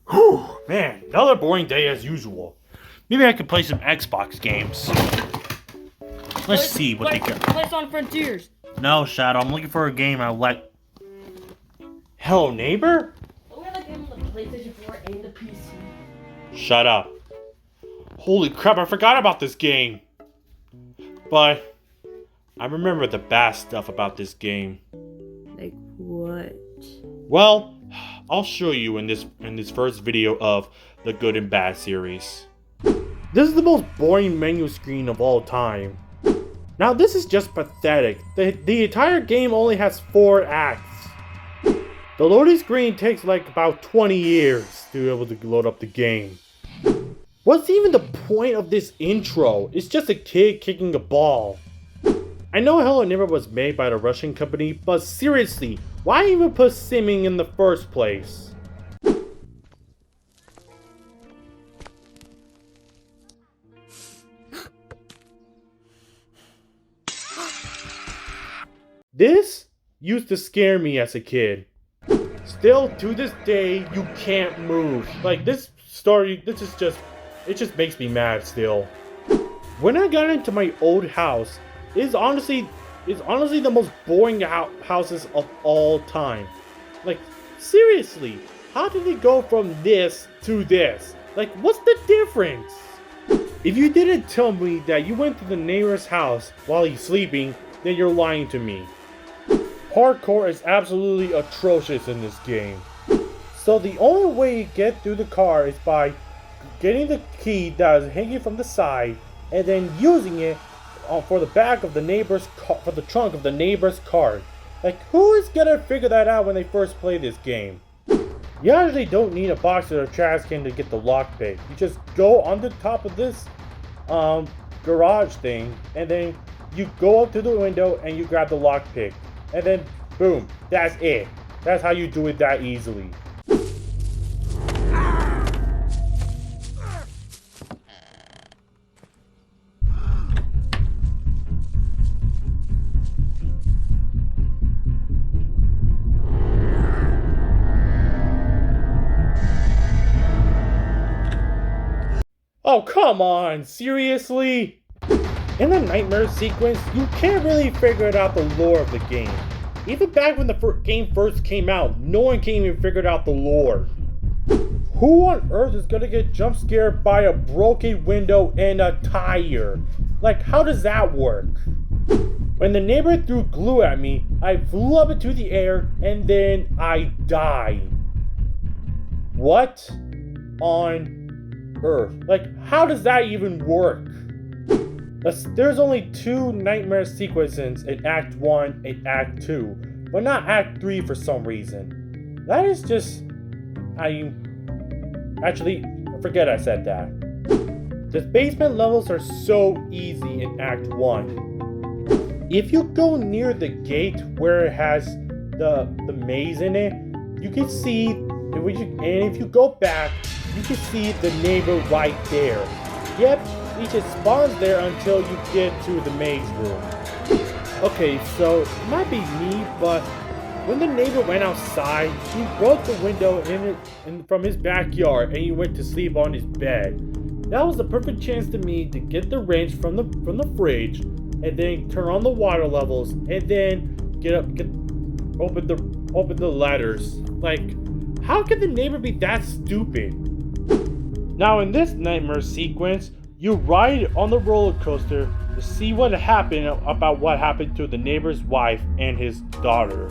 Whew, man, another boring day as usual. Maybe I could play some Xbox games. Let's see what they got. Place on Frontiers. No, Shadow, I'm looking for a game I like. Hello, neighbor? We have a game on the PlayStation 4 and the PC. Shut up. Holy crap, I forgot about this game. But I remember the bad stuff about this game. Like what? Well, I'll show you in this first video of the Good and Bad series. This is the most boring menu screen of all time. Now this is just pathetic. The entire game only has 4 acts. The loading screen takes like about 20 years to be able to load up the game. What's even the point of this intro? It's just a kid kicking a ball. I know Hello Neighbor was made by the Russian company, but seriously, why even put simming in the first place? This used to scare me as a kid. Still, to this day, you can't move. Like, this story, it just makes me mad still. When I got into my old house, it's honestly the most boring houses of all time. Like, seriously, how did it go from this to this? Like, what's the difference? If you didn't tell me that you went to the neighbor's house while he's sleeping, then you're lying to me. Parkour is absolutely atrocious in this game. So the only way you get through the car is by getting the key that is hanging from the side and then using it for the back of the neighbor's car, for the trunk of the neighbor's car. Like, who is gonna figure that out when they first play this game? You actually don't need a box or a trash can to get the lockpick. You just go on the top of this garage thing, and then you go up to the window and you grab the lockpick, and then boom, that's it. That's how you do it that easily. Oh, come on, seriously? In the nightmare sequence, you can't really figure out the lore of the game. Even back when the game first came out, no one can even figure out the lore. Who on earth is gonna get jump scared by a broken window and a tire? Like, how does that work? When the neighbor threw glue at me, I flew up into the air and then I died. What on earth? Like, how does that even work? There's only 2 nightmare sequences in Act 1 and Act 2, but not Act 3 for some reason. That is just... Actually, forget I said that. The basement levels are so easy in Act 1. If you go near the gate where it has the maze in it, you can see, and if you go back, you can see the neighbor right there. Yep, he just spawns there until you get to the maze room. Okay, so it might be me, but when the neighbor went outside, he broke the window from his backyard and he went to sleep on his bed. That was the perfect chance to me to get the wrench from the fridge and then turn on the water levels and then open the ladders. Like, how could the neighbor be that stupid? Now in this nightmare sequence, you ride on the roller coaster to see what happened about what happened to the neighbor's wife and his daughter.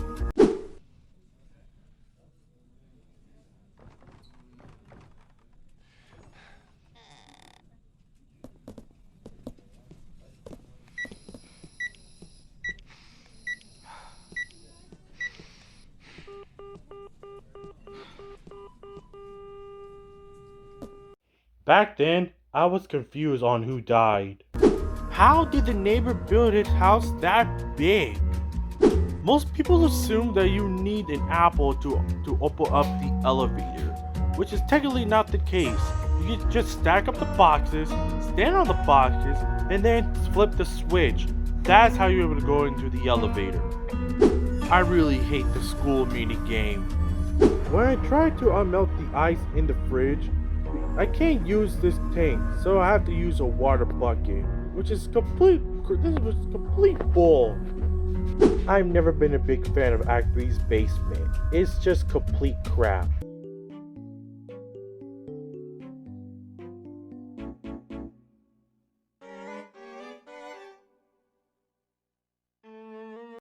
Back then, I was confused on who died. How did the neighbor build his house that big? Most people assume that you need an apple to open up the elevator, which is technically not the case. You can just stack up the boxes, stand on the boxes, and then flip the switch. That's how you're able to go into the elevator. I really hate the school meeting game. When I try to unmelt the ice in the fridge, I can't use this tank, so I have to use a water bucket, which is this was complete bull. I've never been a big fan of Act 3's basement. It's just complete crap.